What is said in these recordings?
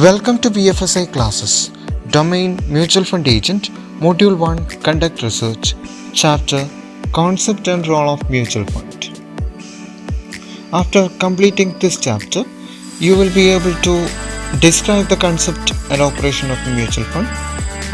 Welcome to BFSI classes, Domain Mutual Fund Agent, Module 1, Conduct Research, Chapter, Concept and Role of Mutual Fund. After completing this chapter, you will be able to describe the concept and operation of a mutual fund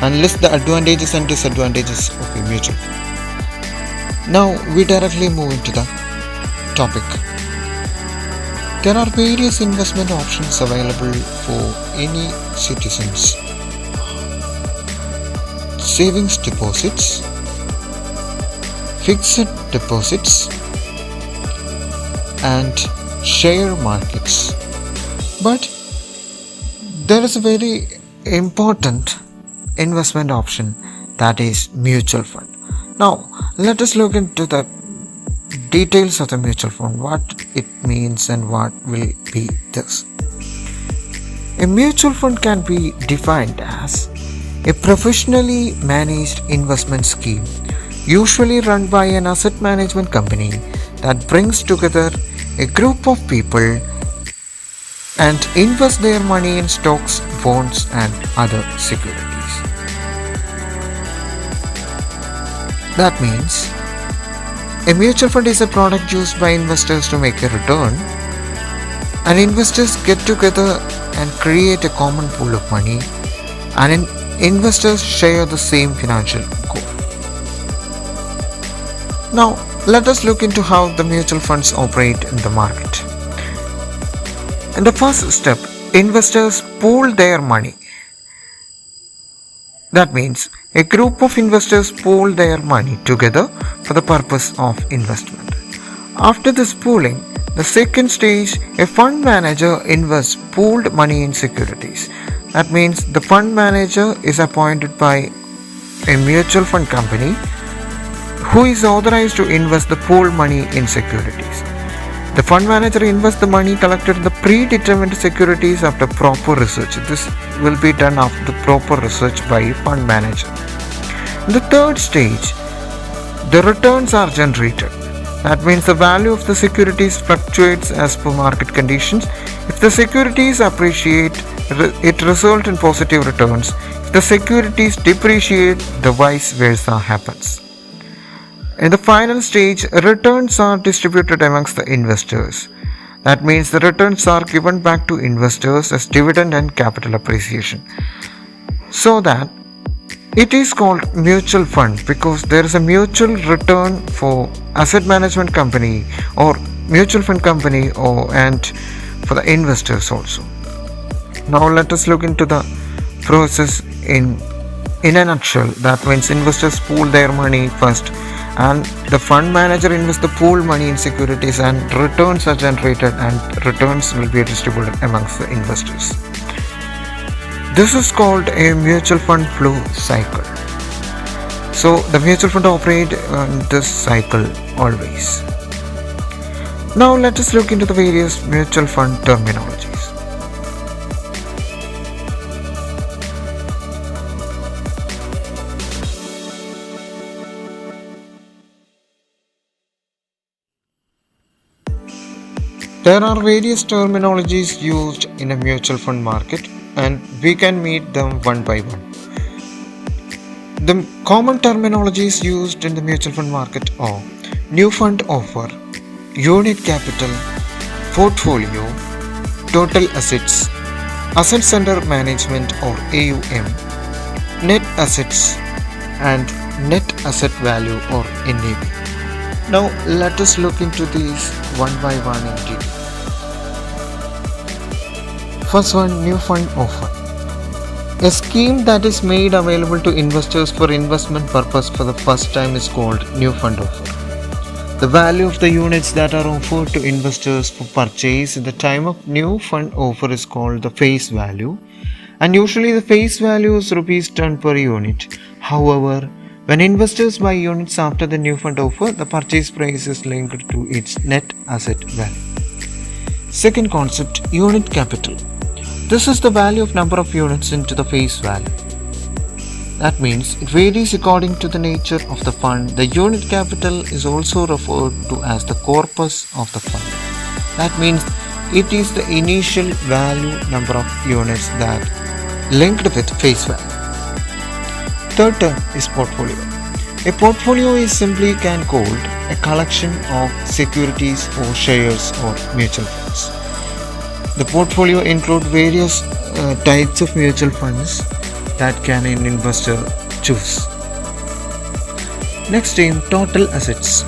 and list the advantages and disadvantages of a mutual fund. Now we directly move into the topic. There are various investment options available for any citizens. Savings deposits, fixed deposits, and share markets. But there is a very important investment option, that is mutual fund. Now let us look into the details of the mutual fund, what it means and what will be this. A mutual fund can be defined as a professionally managed investment scheme, usually run by an asset management company that brings together a group of people and invest their money in stocks, bonds and other securities. That means a mutual fund is a product used by investors to make a return, and investors get together and create a common pool of money, and investors share the same financial goal. Now let us look into how the mutual funds operate in the market. In the first step, investors pool their money. That means a group of investors pool their money together for the purpose of investment. After this pooling, the second stage, a fund manager invests pooled money in securities. That means the fund manager is appointed by a mutual fund company who is authorized to invest the pooled money in securities. The fund manager invests the money collected in the predetermined securities after proper research. This will be done after the proper research by a fund manager. In the third stage, the returns are generated. That means the value of the securities fluctuates as per market conditions. If the securities appreciate, it results in positive returns. If the securities depreciate, the vice versa happens. In the final stage, returns are distributed amongst the investors. That means the returns are given back to investors as dividend and capital appreciation. So that it is called mutual fund because there is a mutual return for asset management company or mutual fund company and for the investors also. Now let us look into the process in a nutshell. That means investors pool their money first, and the fund manager invests the pooled money in securities, and returns are generated and returns will be distributed amongst the investors. This is called a mutual fund flow cycle. So the mutual fund operates on this cycle always. Now let us look into the various mutual fund terminologies. There are various terminologies used in a mutual fund market, and we can meet them one by one. The common terminologies used in the mutual fund market are new fund offer, unit capital, portfolio, total assets, assets under management or AUM, net assets, and net asset value or NAV. Now let us look into these one by one in detail. First one, new fund offer. A scheme that is made available to investors for investment purpose for the first time is called new fund offer. The value of the units that are offered to investors for purchase at the time of new fund offer is called the face value, and usually the face value is ₹10 per unit. However, when investors buy units after the new fund offer, the purchase price is linked to its net asset value. Second concept, unit capital. This is the value of number of units into the face value. That means it varies according to the nature of the fund. The unit capital is also referred to as the corpus of the fund. That means It is the initial value number of units that linked with face value. Third term is portfolio. A portfolio is simply called a collection of securities or shares or mutual funds. The portfolio includes various types of mutual funds that can an investor choose. Next term, total assets.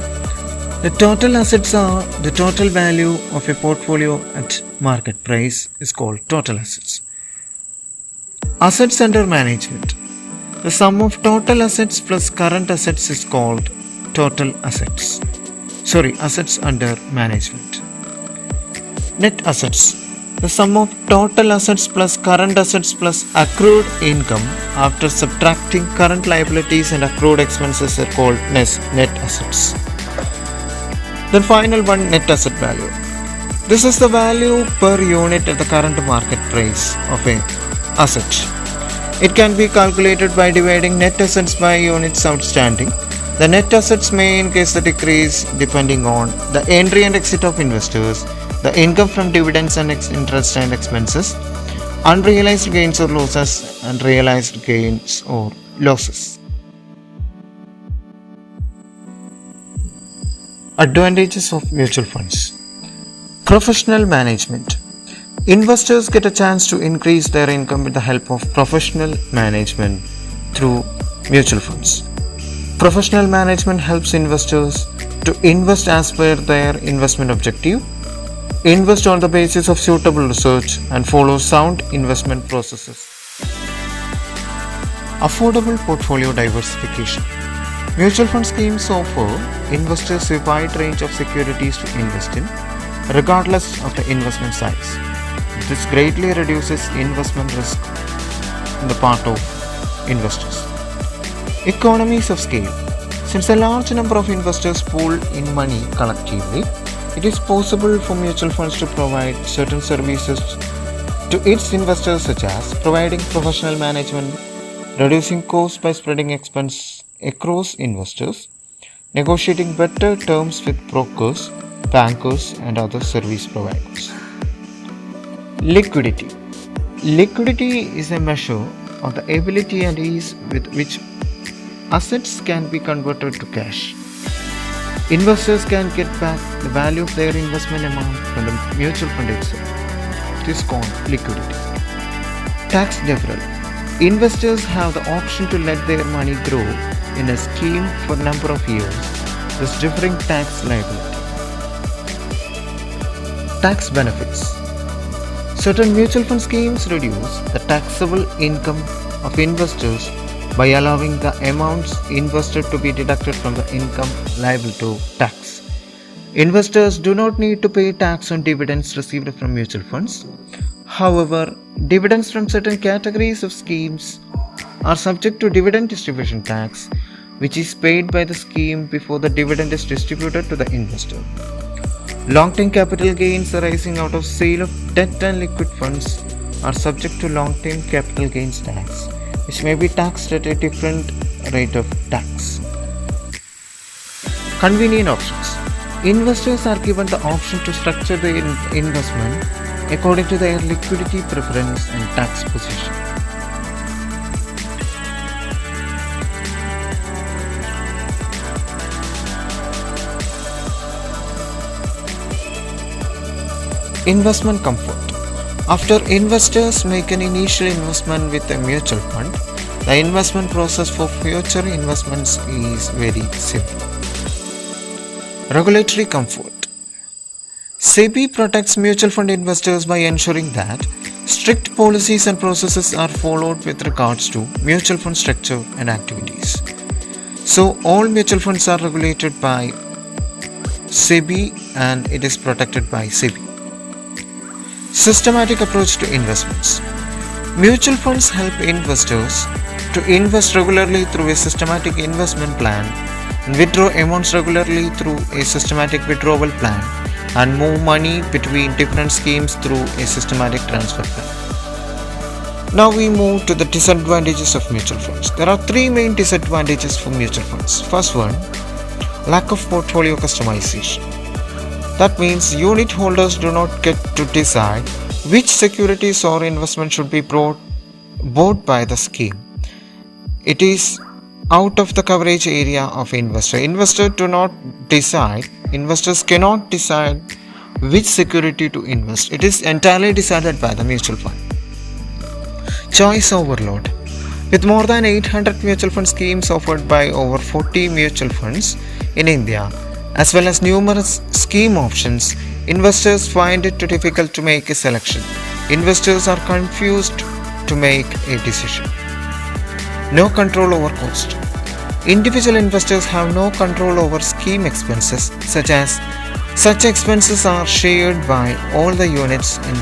The total assets are the total value of a portfolio at market price is called total assets. Assets under management. The sum of total assets plus current assets is called total assets. Assets under management. Net assets. The sum of total assets plus current assets plus accrued income after subtracting current liabilities and accrued expenses are called net assets. Then final one, net asset value. This is the value per unit at the current market price of an asset. It can be calculated by dividing net assets by units outstanding. The net assets may increase or decrease depending on the entry and exit of investors, the income from dividends and interest and expenses, unrealized gains or losses, and realized gains or losses. Advantages of mutual funds. Professional management. Investors get a chance to increase their income with the help of professional management through mutual funds. Professional management helps investors to invest as per their investment objective, invest on the basis of suitable research, and follow sound investment processes. Affordable portfolio diversification. Mutual fund schemes offer investors a wide range of securities to invest in, regardless of the investment size. This greatly reduces investment risk on the part of investors. Economies of scale. Since a large number of investors pool in money collectively, it is possible for mutual funds to provide certain services to its investors, such as providing professional management, reducing costs by spreading expense across investors, negotiating better terms with brokers, bankers, and other service providers. Liquidity. Liquidity is a measure of the ability and ease with which assets can be converted to cash. Investors can get back the value of their investment amount from the mutual fund itself. It is called liquidity. Tax deferral. Investors have the option to let their money grow in a scheme for a number of years, thus deferring tax liability. Tax benefits. Certain mutual fund schemes reduce the taxable income of investors by allowing the amounts invested to be deducted from the income liable to tax. Investors do not need to pay tax on dividends received from mutual funds. However, dividends from certain categories of schemes are subject to dividend distribution tax, which is paid by the scheme before the dividend is distributed to the investor. Long-term capital gains arising out of sale of debt and liquid funds are subject to long-term capital gains tax, which may be taxed at a different rate of tax. Convenient options. Investors are given the option to structure their investment according to their liquidity preference and tax position. Investment comfort. After investors make an initial investment with a mutual fund, the investment process for future investments is very simple. Regulatory comfort. SEBI protects mutual fund investors by ensuring that strict policies and processes are followed with regards to mutual fund structure and activities. So all mutual funds are regulated by SEBI and it is protected by SEBI. Systematic approach to investments. Mutual funds help investors to invest regularly through a systematic investment plan and withdraw amounts regularly through a systematic withdrawal plan and move money between different schemes through a systematic transfer plan. Now we move to the disadvantages of mutual funds. There are three main disadvantages for mutual funds. First one, lack of portfolio customization. That means unit holders do not get to decide which securities or investment should be bought by the scheme. It is out of the coverage area of investor. Investors cannot decide which security to invest. It is entirely decided by the mutual fund. Choice overload. With more than 800 mutual fund schemes offered by over 40 mutual funds in India, as well as numerous scheme options, investors find it difficult to make a selection. Investors are confused to make a decision. No control over cost. Individual investors have no control over scheme expenses, such expenses are shared by all the units in